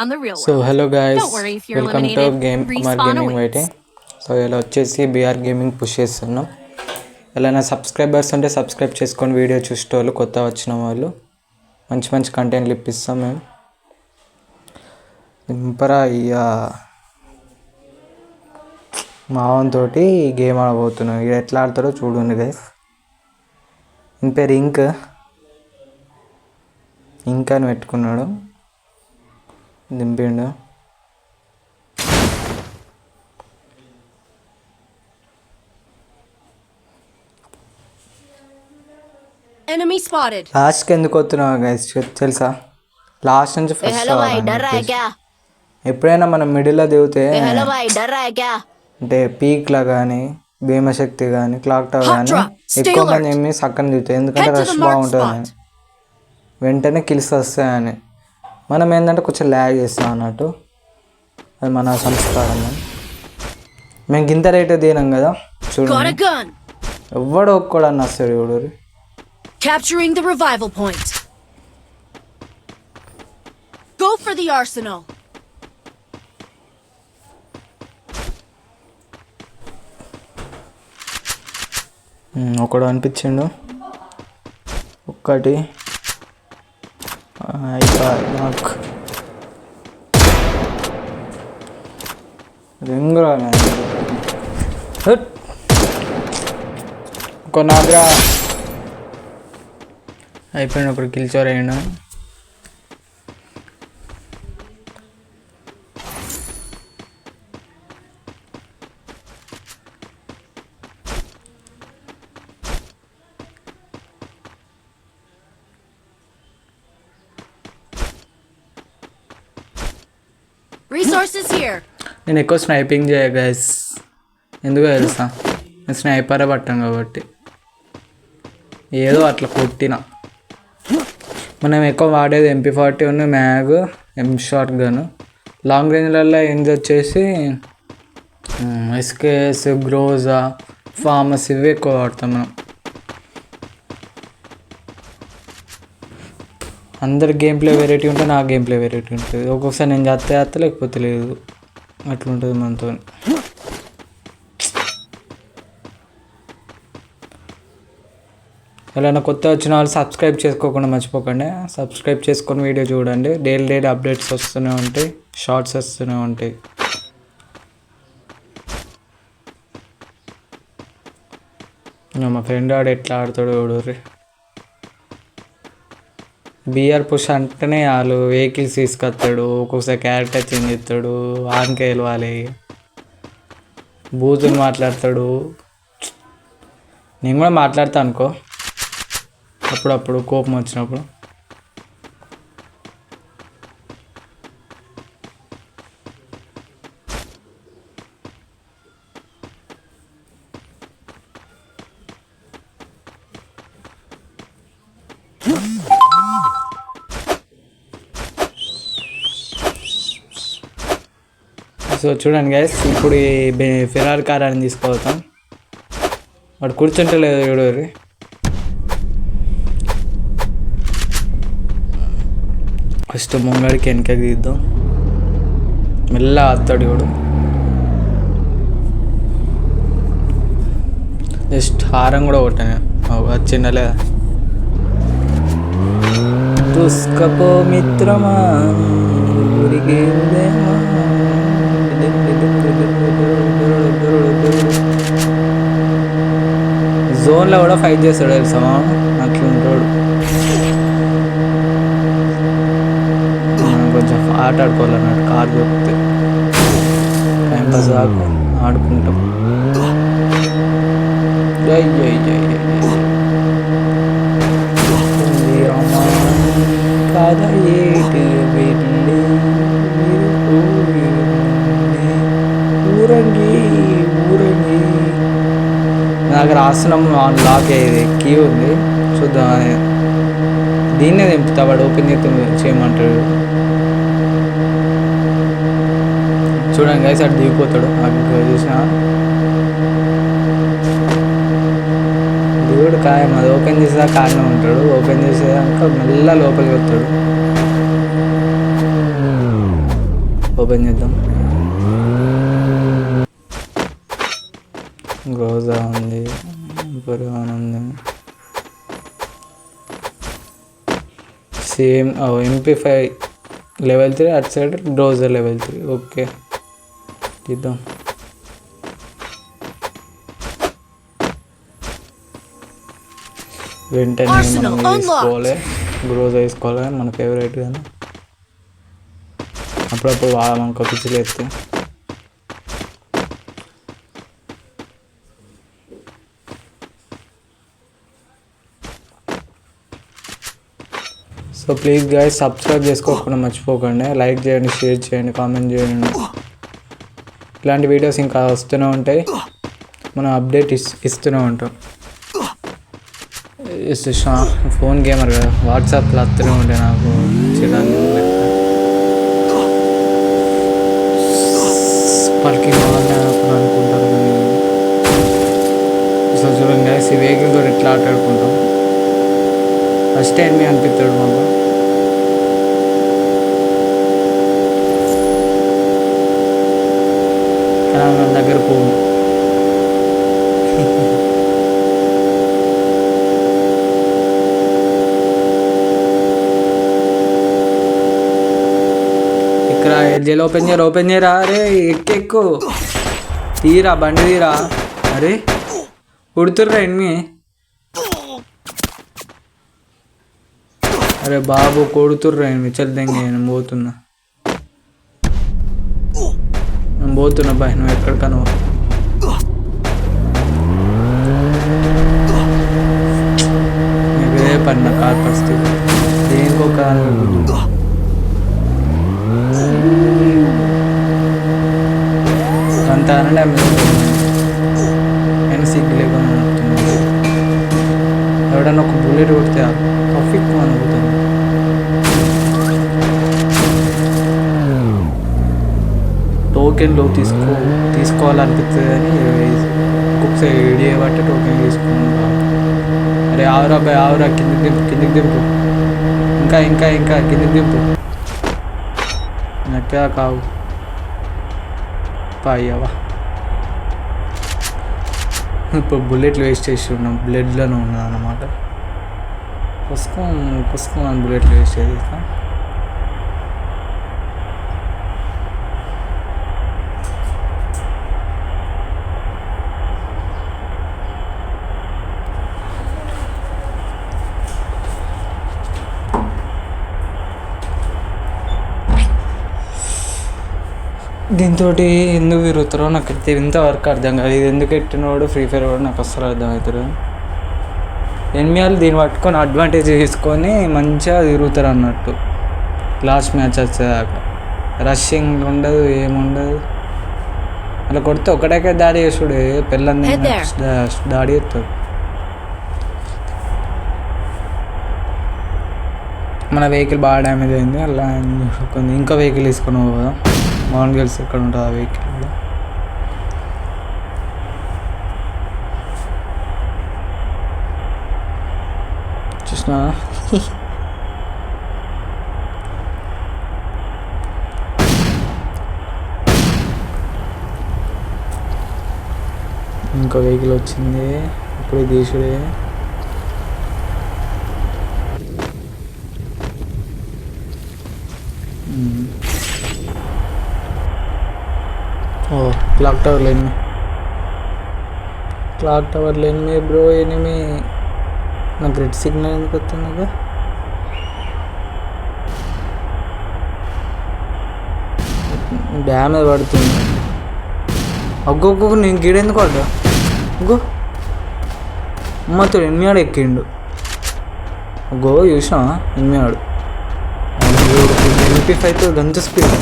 on the real so world. Hello guys, Don't worry if you're welcome to eliminated. Kumar Respawn gaming వైటే. awaits. So ఇలా వచ్చేసి BR gaming push చేస్తున్నాం. ఇలా నా subscribers ఉంటే subscribe చేసుకొని వీడియో చూసేటోళ్ళు, కొత్త వచ్చిన వాళ్ళు మంచి మంచి కంటెంట్లు ఇప్పిస్తాం మేము. ఇంపరా ఇక మావంతో గేమ్ ఆడబోతున్నాం. ఇక ఎట్లా ఆడతారో చూడండి గైస్. ఇన్ పేరు ఇంక్ అని పెట్టుకున్నాడు, దింపిండు. Enemy spotted. లాస్ట్కి ఎందుకు వస్తున్నావు గైస్ తెలుసా? లాస్ట్ నుంచి ఫస్ట్ ఎప్పుడైనా మనం మిడిల్లో దిగితే అంటే పీక్లా కానీ భీమశక్తి కానీ క్లాక్ టవర్ కానీ ఎక్కువ మంది ఏమి సక్కని దిగుతాయి, ఎందుకంటే రష్ బాగుంటుంది, వెంటనే కిల్స్ వస్తాయని. మనం ఏంటంటే కొంచెం ల్యాగ్ చేస్తాం అన్నట్టు, అది మన సంస్కారం. మేము గింత రేట్ దిగినాం కదా చూడండి, ఎవడో ఒక్కడని వస్తాడు ఎవడు. Capturing the revival point. Go for the arsenal. ఒకడు అనిపించిండు, ఒక్కటి నాకు రింగ్ ఒక నాగ్రా అయిపోయిన ఒకటి కిల్చోర్ అయ్యాడు. Resources here. నేను ఎక్కువ స్నైపింగ్ చేయ గైస్, ఎందుకో తెలుసా? నేను స్నైపరే పట్టాను కాబట్టి ఏదో అట్లా కొట్టిన. మనం ఎక్కువ వాడేది MP40 ఉన్న మ్యాగ్, షార్ట్ గన్. లాంగ్ రేంజ్లలో ఏంది వచ్చేసి SKS, గ్రోజా, ఫార్మస్ ఇవి ఎక్కువ వాడతాం మనం. అందరి గేమ్ ప్లే వెరైటీ ఉంటుంది, నా గేమ్ ప్లే వెరైటీ ఉంటుంది. ఒక్కొక్కసారి నేను చేస్తే లేకపోతే లేదు, అట్లుంటుంది మనతో. ఎవరైనా కొత్త వచ్చిన వాళ్ళు సబ్స్క్రైబ్ చేసుకోకుండా మర్చిపోకండి. సబ్స్క్రైబ్ చేసుకొని వీడియో చూడండి, డైలీ అప్డేట్స్ వస్తూనే ఉంటాయి, షార్ట్స్ వస్తూనే ఉంటాయి. మా ఫ్రెండ్ ఆడు ఎట్లా ఆడతాడు చూడరు. బీఆర్ పుష్ అంటేనే వాళ్ళు వెహికల్స్ తీసుకొస్తాడు, ఒక్కొక్కసారి క్యారెక్టర్ చేంజ్ చేస్తాడు, ఆన్కే వెళ్ళాలి, బూతులు మాట్లాడతాడు. నేను కూడా మాట్లాడతా అనుకో అప్పుడప్పుడు కోపం వచ్చినప్పుడు. సో చూడండి గైస్, ఇప్పుడు ఈ ఫెరార్ కార్ అని తీసుకోవతాం. వాడు కూర్చుంటే లేదు చూడరు. ఫస్ట్ ముంగడికి వెనకకి తీద్దాం, మెల్ల అత్తాడు వాడు. జస్ట్ హారం కూడా కొట్టాను, వచ్చిందా లేదా? దుస్కపో మిత్రమా ఊరికి జోన్లో కూడా ఫైట్ చేస్తాడు తెలుసా, అట్లుంటాడు. కొంచెం ఆట ఆడుకోవాలన్నట్టు, కార్ దొరికితే టైంపాస్ దాకా ఆడుకుంటాం. కాదా ఏటి వెళ్ళి ఊరంగి ఊరంగి నా దగ్గర ఆసనం లాక్ అయ్యేది కీ ఉంది, చూద్దాం. దీన్నే దింపుతా, వాడు ఓపెన్ చేయమంటాడు. చూడండి గైస్, అటు దిగిపోతాడు. చూసిన దేవుడు ఖాయం, అది ఓపెన్ చేసేదాకా కారణం ఉంటాడు, ఓపెన్ చేసేదాకా మళ్ళీ లోపలికి వస్తాడు. ఓపెన్ చేద్దాం. గ్రోజా ఉంది, బురాన్ ఉంది, సేమ్ MP5 level 3 అటు సైడ్ గ్రోజా level 3. ఓకే తీద్దాం. వెంటనే మనం వేసుకోవాలి, గ్రోజా వేసుకోవాలి, మన ఫేవరెట్ కానీ అప్పుడప్పుడు వాడాలనుకో పిచ్చిలు ఎత్తే. సో ప్లీజ్ గైస్ సబ్స్క్రైబ్ చేసుకోకుండా మర్చిపోకండి, లైక్ చేయండి, షేర్ చేయండి, కామెంట్ చేయండి. ఇలాంటి వీడియోస్ ఇంకా వస్తూనే ఉంటాయి, మనం అప్డేట్ ఇస్తూనే ఉంటాం. ఫోన్ గేమర్ కదా, వాట్సాప్లో వస్తూనే ఉంటాయి నాకు చిరాకు. పార్కింగ్ వాళ్ళని అనుకుంటారు కానీ సో చూడండి గైస్, ఈ వెహికల్ కూడా ఎట్లా ఆటాడుకుంటాం. ఫస్ట్ టైం మీ అనిపిస్తాడు మాకు. కానీ మన దగ్గర పోము. ఇక్కడ జైలు ఓపెన్ చేయరా. అరే ఎక్కు తీరా, బండి తీరా. అరే ఉడుతుర్రా ఎన్ని. అరే బాబు కొడుతుర్రా ఎన్ని. చల్దంగా నేను పోతున్నా బాయ్, నువ్వు ఎక్కడికన్నా ఇదే పడిన కార్ పరిస్థితి దేనికో కారు. అంత అనండి నేను సిగ్గు లేకుండా ఎవడన్నా ఒక బుల్లెట్ కొడితే ట్రాఫిక్ అనుకుంటాను. టోకెన్లు తీసుకోవాలనిపిస్తుంది కానీ ఒక్కొక్కసారి ఏడియా బట్టి టోకెన్ తీసుకున్నాను. అరే ఆవురా బాయ్ ఆవురా, కిందికి దింపు ఇంకా కిందికి దింపు. నక్కా కావు పాయ్యవా. ఇప్పుడు బుల్లెట్లు వేస్ట్ చేసి ఉన్నాం, బ్లడ్లోనే ఉన్నాం అన్నమాట. పుసుకొని బుల్లెట్లు వేస్ట్ చేస్తా. దీంతో ఎందుకు తిరుగుతారో నాకు ఇంతవరకు అర్థం కాదు. ఇది ఎందుకు ఎట్టినవాడు ఫ్రీ ఫైర్ వాడు నాకు అస్సలు అర్థమవుతారు. ఎనిమిది దీన్ని పట్టుకొని అడ్వాంటేజ్ తీసుకొని మంచిగా తిరుగుతారు అన్నట్టు. లాస్ట్ మ్యాచ్ వచ్చేదాకా రషింగ్ ఉండదు, ఏముండదు. అలా కొడితే ఒకటే దాడి చేసుడు, పిల్లల్ని దాడి చేస్తాడు. మన వెహికల్ బాగా డ్యామేజ్ అయింది. అలా కొన్ని ఇంకా వెహికల్ తీసుకొని పోదా. మార్నింగ్ గెలిసి ఎక్కడ ఉంటుంది ఆ వెహికల్ కూడా. చూసినా ఇంకో వెహికల్ వచ్చింది ఇప్పుడు తీసుడే. క్లాక్ టవర్ లేని బ్రో ఎనిమి. నాకు రెడ్ సిగ్నల్ ఎందుకు వస్తుంది? డ్యామేజ్ పడుతుంది. ఒక్కొక్క నేను గీడెందుకు పడ్డా. ఇంకో అమ్మతో ఎనిమిది ఎక్కిండు. గో చూసా ఎనిమిది MP5 గంత స్పీడ్.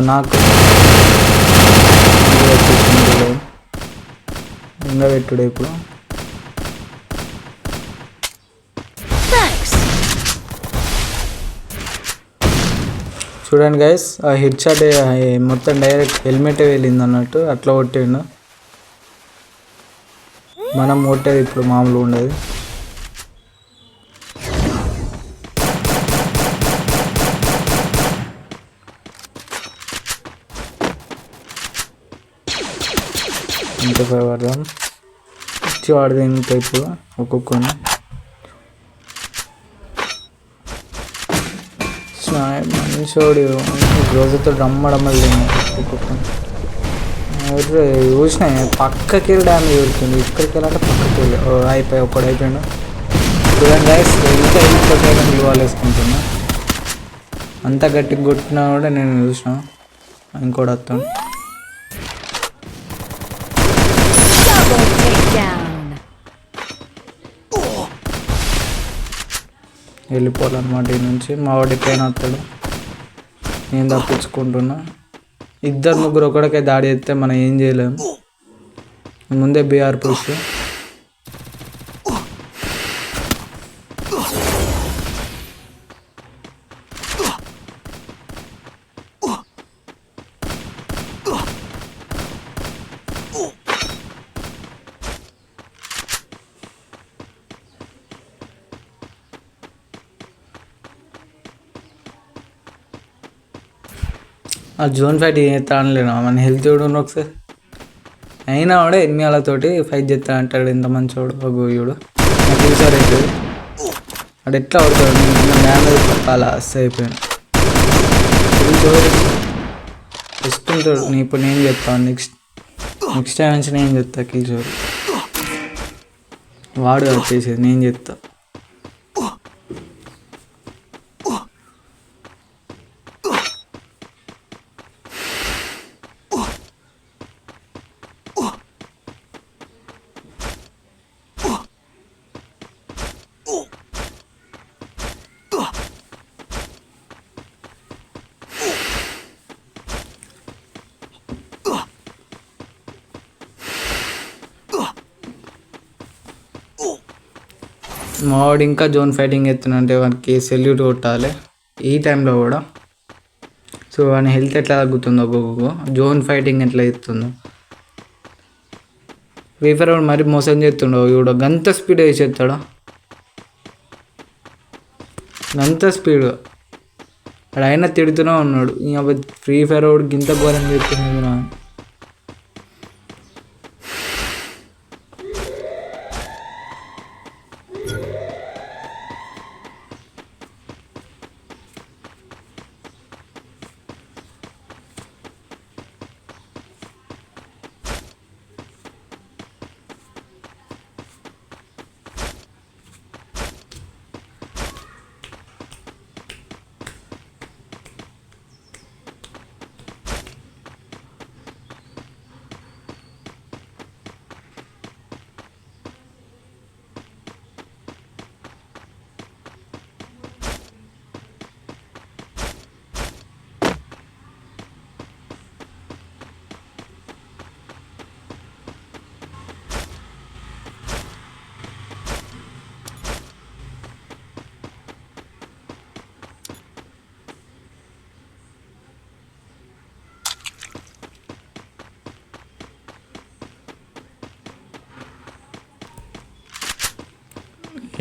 నాకు ఇంకా పెట్టుడే ఇప్పుడు. చూడండి గైస్, ఆ హెడ్ షాట్ మొత్తం డైరెక్ట్ హెల్మెట్ వెళ్ళింది అన్నట్టు అట్లా కొట్టిండు. మనం కొట్టేది ఇప్పుడు మామూలుగా ఉండదు. ఇంటిపై పడదాం. ఇచ్చి వాడదాం ఇంత ఇప్పుడు ఒక్కొక్కని. మంచోడు రోజుతో రమ్మడమ్మలు తిన్నాయి ఒక్కొక్కని. చూసినా పక్కకి వెళ్ళి డ్యామేజ్ దొరుకుతుంది. ఇక్కడికి వెళ్ళాలంటే పక్కకి వెళ్ళి అయిపోయి ఒక్కడు అయిపోయాడు. చూడండి గైస్, ఇంకా ఇంకొకటి గ్లూవాల్ వేసుకుంటున్నా. అంత గట్టిగా కొట్టినా కూడా నేను చూసిన ఇంకోటి వస్తాను. వెళ్ళిపోవాలన్నమాట ఈ నుంచి. మా వాడి పైన వస్తాడు, నేను తప్పించుకుంటున్నా. ఇద్దరు ముగ్గురు ఒకడికే దాడి చేస్తే మనం ఏం చేయలేము. ముందే బీఆర్ పుష్. ఆ జోన్ ఫైట్ చేస్తా అనలేను, మన హెల్త్ కూడా ఒకసారి అయినా కూడా ఎనిమియాలతోటి ఫైట్ చేస్తా అంటాడు. ఎంత మంచోడు గోయుడు. నాకు ఈసారి అవుతుంది అడు ఎట్లా ఆడుతాడు. డ్యామేజ్ పక్కాలా అస్స అయిపోయాను. ఇస్తుంటాడు. నీ ఇప్పుడు నేను చెప్తాను. నెక్స్ట్ టైం నుంచి నేను చెప్తా. కిల్చోరు వాడు వచ్చేసేది, నేను చెప్తా. మావాడు ఇంకా జోన్ ఫైటింగ్ ఎత్తునంటే వానికి సెల్యూట్ కొట్టాలి ఈ టైంలో కూడా. సో వాని హెల్త్ ఎట్లా తగ్గుతుందో ఒక్కొక్క జోన్ ఫైటింగ్ ఎట్లా ఎత్తుందో. వీఫర్ వాడు మరి మోసం చేస్తుండో ఇవిడ గంత స్పీడ్ వేసేస్తాడు. గంత స్పీడ్ వాడు అయినా తిడుతూనే ఉన్నాడు. ఇంకా ఫ్రీ ఫైర్ వాడు గింత ఘోరం చేస్తున్నాడు నా.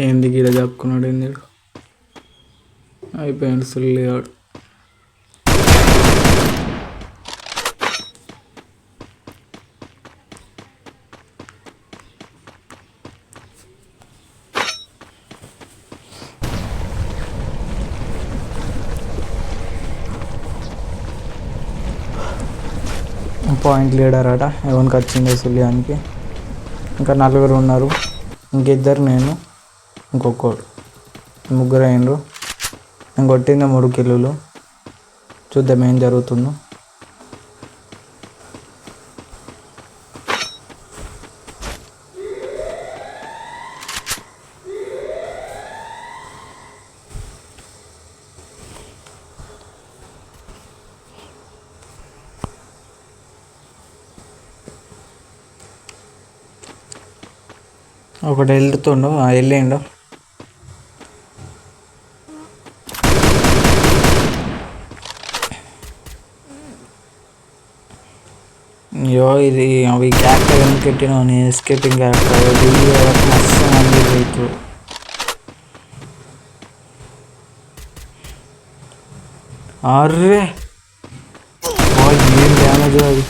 ఏంది గీడ చెప్పుకున్నాడు. ఏంది అయిపోయాడు సుల్లిగాడు. పాయింట్ లీడర్ అట ఎవరికి వచ్చింది సుల్యానికి. ఇంకా 4 ఉన్నారు. ఇంకిద్దరు నేను ఇంకొకడు, ముగ్గురు అయినరు. నేను కొట్టింది 3 కిల్లులు. చూద్దాం ఏం జరుగుతుందో. ఒకటి వెళ్తుండో వెళ్ళిండో. అయ్యో ఇది అవి క్యారెక్టర్ ఎందుకు పెట్టినా ఎస్కేపింగ్ క్యారెక్టర్ మస్తు మంది రైతు. అర్రే ఏం డ్యామేజ్ అది.